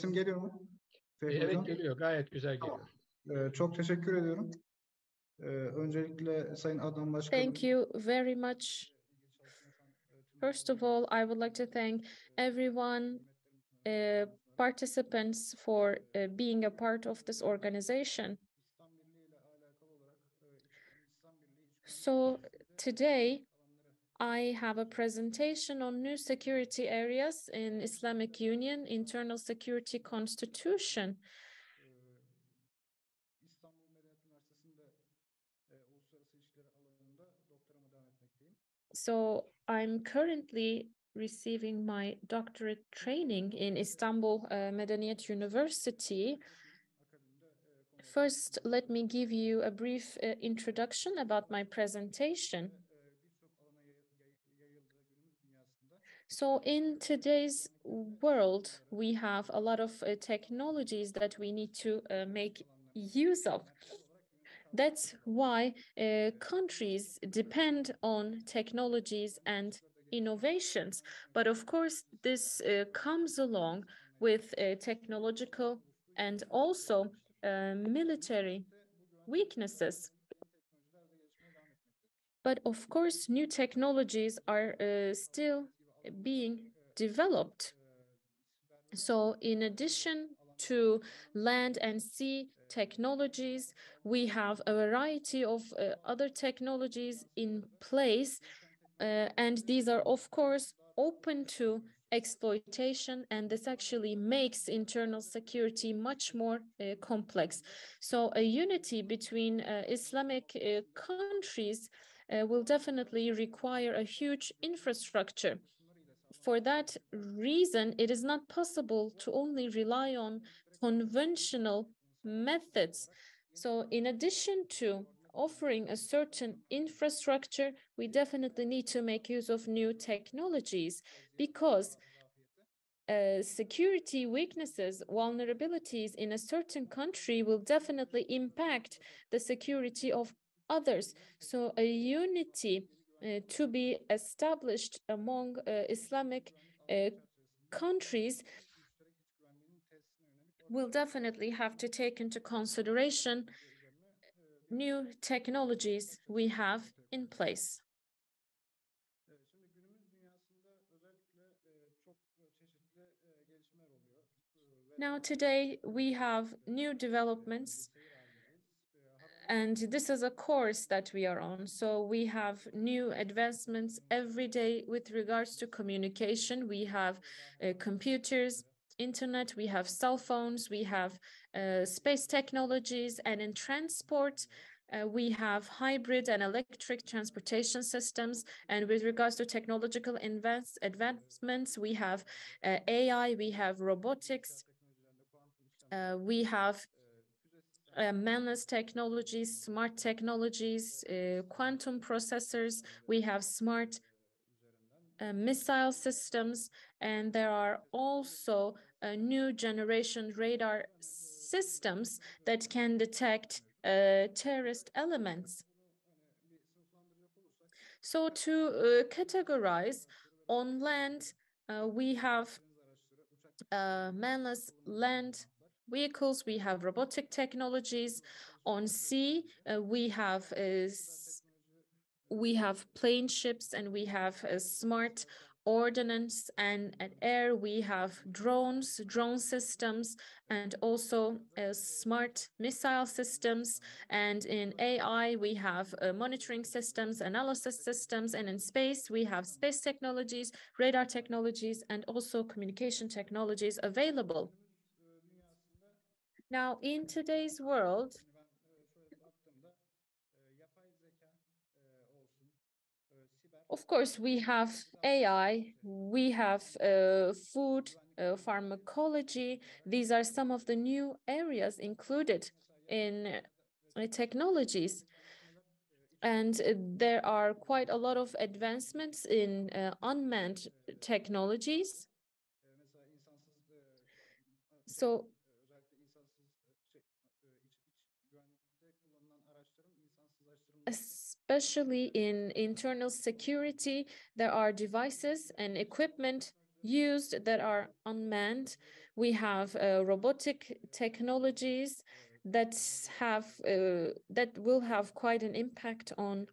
Sesim geliyor mu? Fehmi Evet Hocam. geliyor, gayet güzel geliyor. Tamam. Çok teşekkür ediyorum. Öncelikle Sayın Adnan Başkanım. Thank you very much. First of all, I would like to thank everyone, participants for being a part of this organization. So today, I have a presentation on new security areas in Islamic Union, Internal Security Constitution. So I'm currently receiving my doctorate training in Istanbul Medeniyet University. First, let me give you a brief introduction about my presentation. So in today's world, we have a lot of technologies that we need to make use of. That's why countries depend on technologies and innovations. But of course, this comes along with technological and also military weaknesses. But of course, new technologies are still being developed. So in addition to land and sea technologies, we have a variety of other technologies in place, and these are of course open to exploitation, and this actually makes internal security much more complex. So a unity between Islamic countries will definitely require a huge infrastructure. For that reason, it is not possible to only rely on conventional methods. So in addition to offering a certain infrastructure, we definitely need to make use of new technologies, because security weaknesses, vulnerabilities in a certain country will definitely impact the security of others. So a unity to be established among Islamic countries will definitely have to take into consideration new technologies we have in place. Now, today we have new developments, and this is a course that we are on. So we have new advancements every day with regards to communication. We have computers, internet, we have cell phones, we have space technologies, and in transport, we have hybrid and electric transportation systems. And with regards to technological advancements, we have AI, we have robotics, we have manless technologies, smart technologies, quantum processors, we have smart missile systems, and there are also new generation radar systems that can detect terrorist elements. So to categorize, on land, we have manless land vehicles, we have robotic technologies. On sea, we have plane ships, and we have smart ordnance, and at air we have drone systems, and also smart missile systems, and in AI we have monitoring systems, analysis systems, and in space we have space technologies, radar technologies, and also communication technologies available. Now, in today's world, of course, we have AI, we have food, pharmacology. These are some of the new areas included in technologies. And there are quite a lot of advancements in unmanned technologies. So especially in internal security, there are devices and equipment used that are unmanned. We have robotic technologies that will have quite an impact on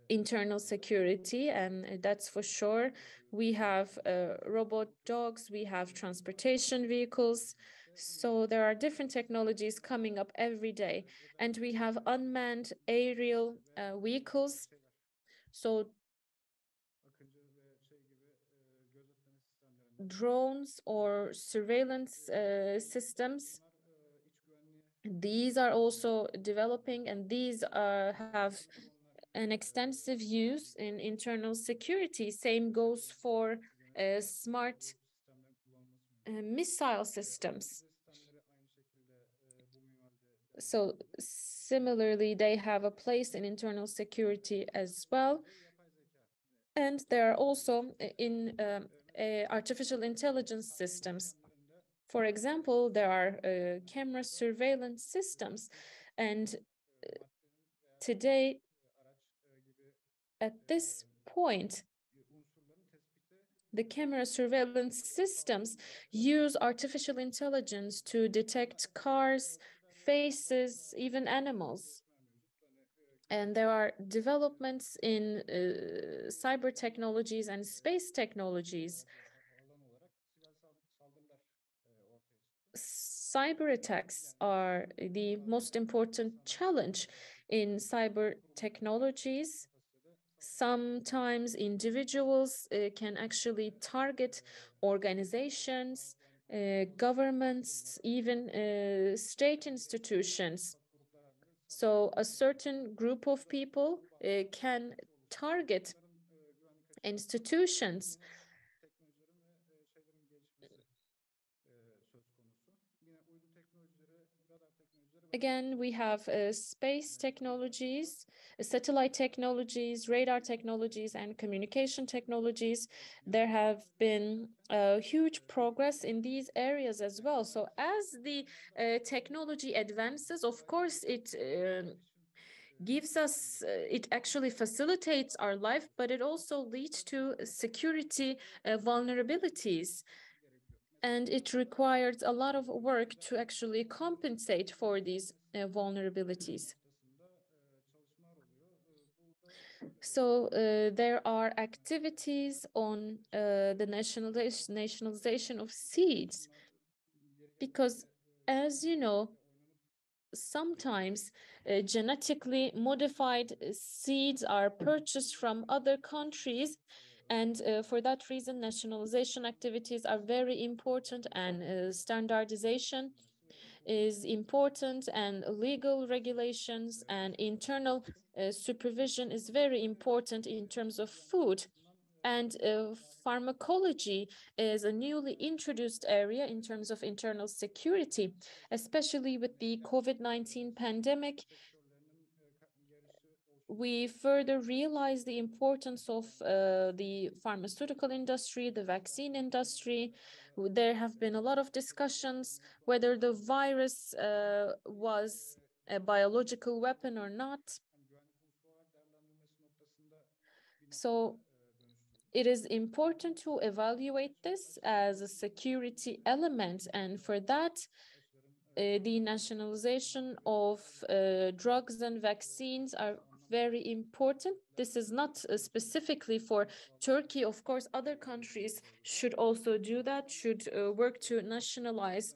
internal security, and that's for sure. We have robot dogs, we have transportation vehicles. So there are different technologies coming up every day, and we have unmanned aerial vehicles. So drones or surveillance systems, these are also developing, and these have an extensive use in internal security. Same goes for smart missile systems. So similarly, they have a place in internal security as well. And there are also in artificial intelligence systems. For example, there are camera surveillance systems. And today, at this point, the camera surveillance systems use artificial intelligence to detect cars, faces, even animals. And there are developments in cyber technologies and space technologies. Cyber attacks are the most important challenge in cyber technologies. Sometimes individuals can actually target organizations, governments, even state institutions. So a certain group of people can target institutions. Again, we have space technologies, satellite technologies, radar technologies, and communication technologies. There have been huge progress in these areas as well. So as the technology advances, of course, it gives us, it actually facilitates our life, but it also leads to security vulnerabilities. And it requires a lot of work to actually compensate for these vulnerabilities. So there are activities on the nationalization of seeds, because as you know, sometimes genetically modified seeds are purchased from other countries, and for that reason nationalization activities are very important, and standardization is important, and legal regulations and internal supervision is very important in terms of food. And pharmacology is a newly introduced area in terms of internal security, especially with the COVID-19 pandemic. We further realize the importance of the pharmaceutical industry, the vaccine industry. There have been a lot of discussions whether the virus was a biological weapon or not. So it is important to evaluate this as a security element, and for that, the nationalization of drugs and vaccines are very important. This is not specifically for Turkey. Of course, other countries should also do that, should work to nationalize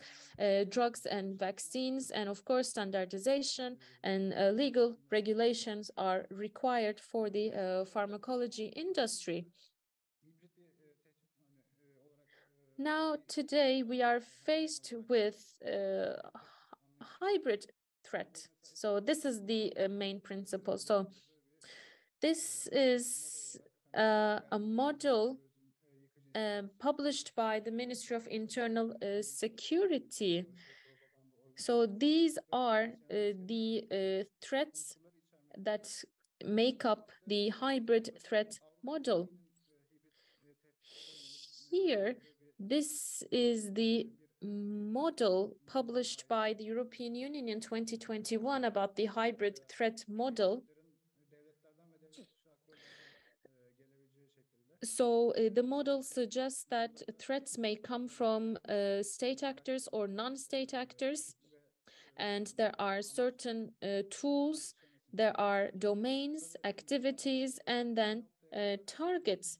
drugs and vaccines. And of course, standardization and legal regulations are required for the pharmacology industry. Now, today, we are faced with a hybrid threat. So this is the main principle. So this is a model published by the Ministry of Internal Security. So these are the threats that make up the hybrid threat model. Here, this is the model published by the European Union in 2021 about the hybrid threat model. So the model suggests that threats may come from state actors or non-state actors, and there are certain tools, there are domains, activities, and then targets.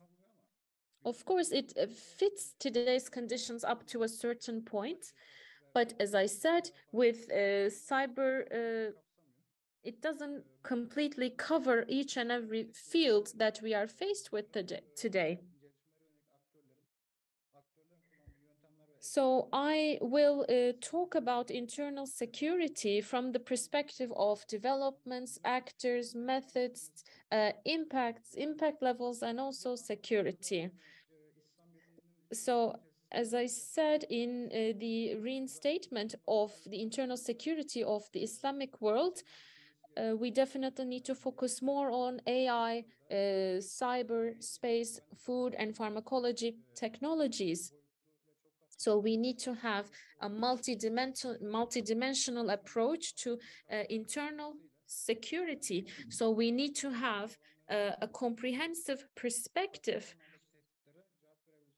Of course, it fits today's conditions up to a certain point, but as I said, with cyber, it doesn't completely cover each and every field that we are faced with today. So I will talk about internal security from the perspective of developments, actors, methods, impact levels, and also security. So as I said in the reinstatement of the internal security of the Islamic world, we definitely need to focus more on AI, cyber space, food, and pharmacology technologies. So we need to have a multidimensional approach to internal security. So we need to have a comprehensive perspective,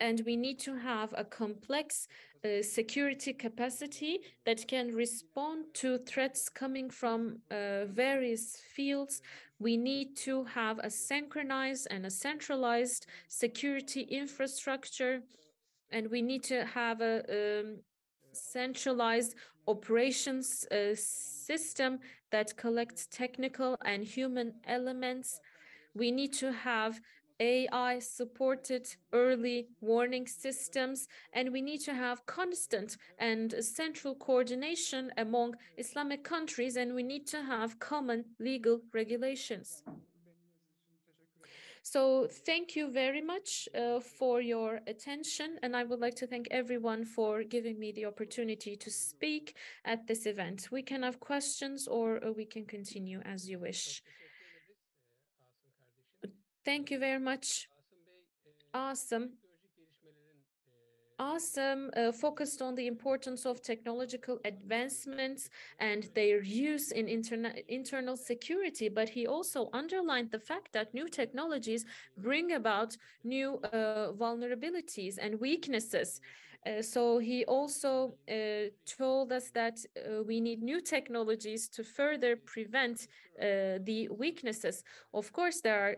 and we need to have a complex security capacity that can respond to threats coming from various fields. We need to have a synchronized and a centralized security infrastructure, and we need to have a centralized operations system that collects technical and human elements. We need to have AI-supported early warning systems, and we need to have constant and central coordination among Islamic countries, and we need to have common legal regulations. So thank you very much for your attention, and I would like to thank everyone for giving me the opportunity to speak at this event. We can have questions or we can continue as you wish. Thank you very much. Awesome. Asım focused on the importance of technological advancements and their use in internal security, but he also underlined the fact that new technologies bring about new vulnerabilities and weaknesses. So he also told us that we need new technologies to further prevent the weaknesses. Of course, there are